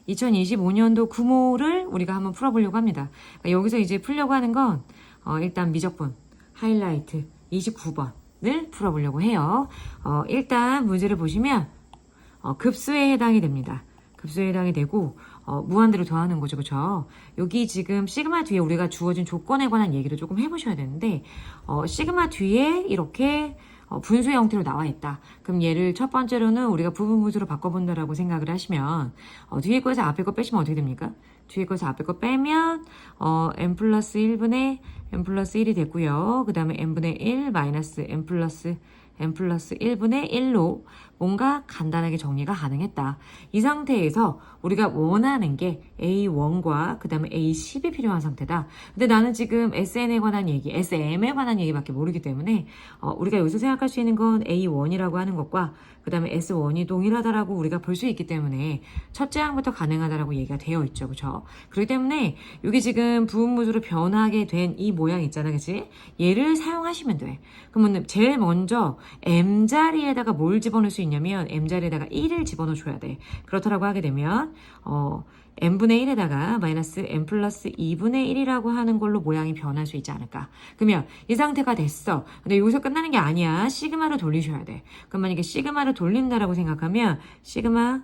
2025년도 구모를 우리가 한번 풀어보려고 합니다. 그러니까 여기서 이제 풀려고 하는 건 일단 미적분 하이라이트 29번을 풀어보려고 해요. 일단 문제를 보시면 급수에 해당이 됩니다. 급수에 해당이 되고 무한대로 더하는 거죠. 그렇죠? 여기 지금 시그마 뒤에 우리가 주어진 조건에 관한 얘기를 조금 해보셔야 되는데 시그마 뒤에 이렇게 분수의 형태로 나와 있다. 그럼 얘를 첫 번째로는 우리가 부분분수로 바꿔본다라고 생각을 하시면 뒤에 거에서 앞에 거 빼시면 어떻게 됩니까? 뒤에 거에서 앞에 거 빼면 n 플러스 1분의 n 플러스 1이 됐고요. 그 다음에 n분의 1 마이너스 n 플러스 1분의 1로 뭔가 간단하게 정리가 가능했다. 이 상태에서 우리가 원하는 게 A1과 그 다음에 A10이 필요한 상태다. 근데 나는 지금 SN에 관한 얘기, SM에 관한 얘기밖에 모르기 때문에 우리가 여기서 생각할 수 있는 건 A1이라고 하는 것과 그 다음에 S1이 동일하다라고 우리가 볼 수 있기 때문에 첫째 항부터 가능하다라고 얘기가 되어 있죠. 그렇죠? 그렇기 때문에 이게 지금 부분무수로 변하게 된 이 모양 있잖아. 그치? 얘를 사용하시면 돼. 그러면 제일 먼저 M자리에다가 뭘 집어넣을 수 있냐면 M자리에다가 1을 집어넣어 줘야 돼. 그렇다라고 하게 되면 n분의 1에다가 마이너스 n 플러스 2분의 1이라고 하는 걸로 모양이 변할 수 있지 않을까. 그러면 이 상태가 됐어. 근데 여기서 끝나는 게 아니야. 시그마로 돌리셔야 돼. 그럼 만약에 시그마를 돌린다라고 생각하면 시그마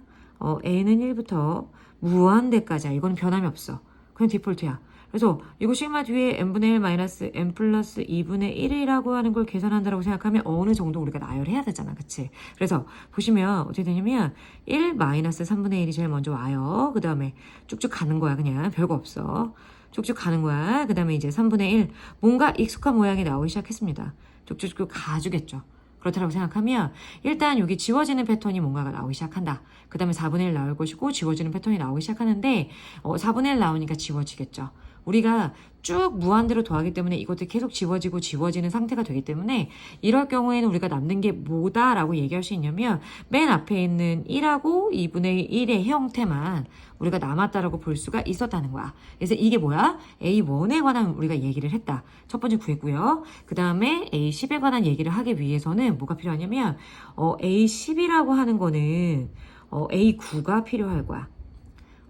n은 1부터 무한대까지야. 이거는 변함이 없어. 그냥 디폴트야. 그래서 이거 시그마 뒤에 n분의 1 마이너스 n 플러스 2분의 1이라고 하는 걸 계산한다라고 생각하면 어느 정도 우리가 나열해야 되잖아. 그치? 그래서 보시면 어떻게 되냐면 1 마이너스 3분의 1이 제일 먼저 와요. 그 다음에 쭉쭉 가는 거야. 그냥 별거 없어. 쭉쭉 가는 거야. 그 다음에 이제 3분의 1 뭔가 익숙한 모양이 나오기 시작했습니다. 쭉쭉쭉 가주겠죠. 그렇다고 생각하면 일단 여기 지워지는 패턴이 뭔가가 나오기 시작한다. 그 다음에 4분의 1 나올 것이고 지워지는 패턴이 나오기 시작하는데 4분의 1 나오니까 지워지겠죠. 우리가 쭉 무한대로 더하기 때문에 이것들이 계속 지워지고 지워지는 상태가 되기 때문에 이럴 경우에는 우리가 남는 게 뭐다라고 얘기할 수 있냐면 맨 앞에 있는 1하고 2분의 1의 형태만 우리가 남았다라고 볼 수가 있었다는 거야. 그래서 이게 뭐야? A1에 관한 우리가 얘기를 했다. 첫 번째 구했고요. 그 다음에 A10에 관한 얘기를 하기 위해서는 뭐가 필요하냐면 A10이라고 하는 거는 A9가 필요할 거야.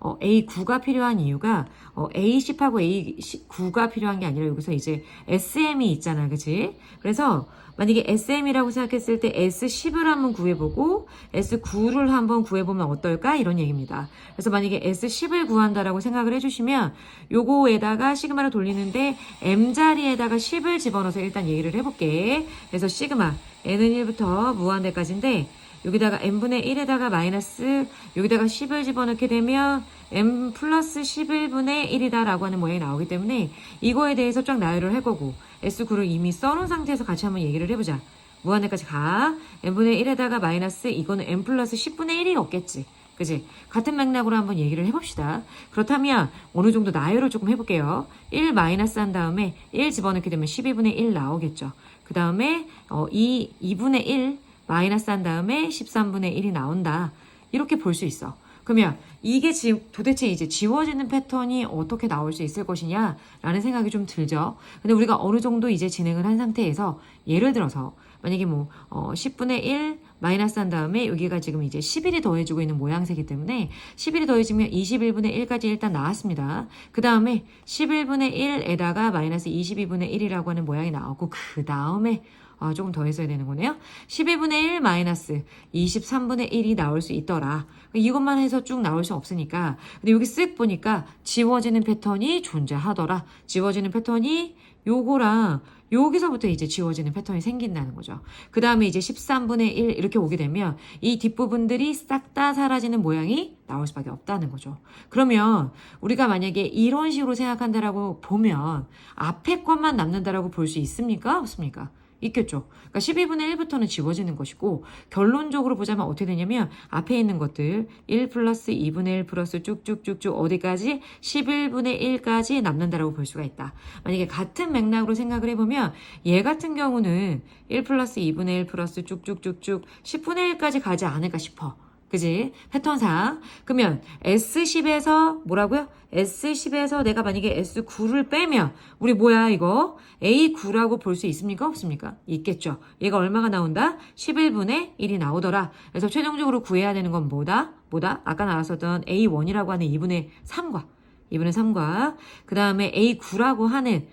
A9가 필요한 이유가 A10하고 A9가 필요한 게 아니라 여기서 이제 SM이 있잖아. 그치? 그래서 만약에 SM이라고 생각했을 때 S10을 한번 구해보고 S9를 한번 구해보면 어떨까? 이런 얘기입니다. 그래서 만약에 S10을 구한다라고 생각을 해주시면 요거에다가 시그마를 돌리는데 M자리에다가 10을 집어넣어서 일단 얘기를 해볼게. 그래서 시그마 N은 1부터 무한대까지인데 여기다가 n분의 1에다가 마이너스 여기다가 10을 집어넣게 되면 n 플러스 11분의 1이다 라고 하는 모양이 나오기 때문에 이거에 대해서 쫙 나열을 할 거고 S9를 이미 써놓은 상태에서 같이 한번 얘기를 해보자. 무한대까지 가. n분의 1에다가 마이너스 이거는 n 플러스 10분의 1이 없겠지. 그치? 같은 맥락으로 한번 얘기를 해봅시다. 그렇다면 어느 정도 나열을 조금 해볼게요. 1 마이너스 한 다음에 1 집어넣게 되면 12분의 1 나오겠죠. 그 다음에 2분의 1 마이너스 한 다음에 13분의 1이 나온다. 이렇게 볼 수 있어. 그러면 이게 도대체 이제 지워지는 패턴이 어떻게 나올 수 있을 것이냐 라는 생각이 좀 들죠. 근데 우리가 어느 정도 이제 진행을 한 상태에서 예를 들어서 만약에 10분의 1 마이너스 한 다음에 여기가 지금 이제 11이 더해지고 있는 모양새이기 때문에 11이 더해지면 21분의 1까지 일단 나왔습니다. 그 다음에 11분의 1에다가 마이너스 22분의 1이라고 하는 모양이 나오고 그 다음에 조금 더 했어야 되는 거네요. 12분의 1 마이너스 23분의 1이 나올 수 있더라. 이것만 해서 쭉 나올 수 없으니까. 근데 여기 쓱 보니까 지워지는 패턴이 존재하더라. 지워지는 패턴이 요거랑 여기서부터 이제 지워지는 패턴이 생긴다는 거죠. 그 다음에 이제 13분의 1 이렇게 오게 되면 이 뒷부분들이 싹 다 사라지는 모양이 나올 수밖에 없다는 거죠. 그러면 우리가 만약에 이런 식으로 생각한다라고 보면 앞에 것만 남는다라고 볼 수 있습니까? 없습니까? 있겠죠. 그러니까 12분의 1부터는 지워지는 것이고 결론적으로 보자면 어떻게 되냐면 앞에 있는 것들 1 플러스 2분의 1 플러스 쭉쭉쭉쭉 어디까지 11분의 1까지 남는다라고 볼 수가 있다. 만약에 같은 맥락으로 생각을 해보면 얘 같은 경우는 1 플러스 2분의 1 플러스 쭉쭉쭉쭉 10분의 1까지 가지 않을까 싶어. 그지? 패턴상. 그러면 S10에서 뭐라고요? S10에서 내가 만약에 S9를 빼면 우리 뭐야 이거? A9라고 볼 수 있습니까? 없습니까? 있겠죠. 얘가 얼마가 나온다? 11분의 1이 나오더라. 그래서 최종적으로 구해야 되는 건 뭐다? 뭐다? 아까 나왔었던 A1이라고 하는 2분의 3과 그 다음에 A9라고 하는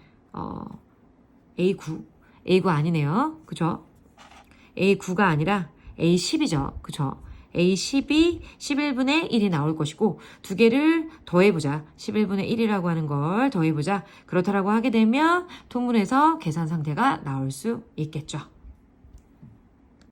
A9 아니네요. 그죠? A9가 아니라 A10이죠. 그죠? A10이 11분의 1이 나올 것이고 두 개를 더해보자. 11분의 1이라고 하는 걸 더해보자. 그렇다라고 하게 되면 통분해서 계산 상태가 나올 수 있겠죠.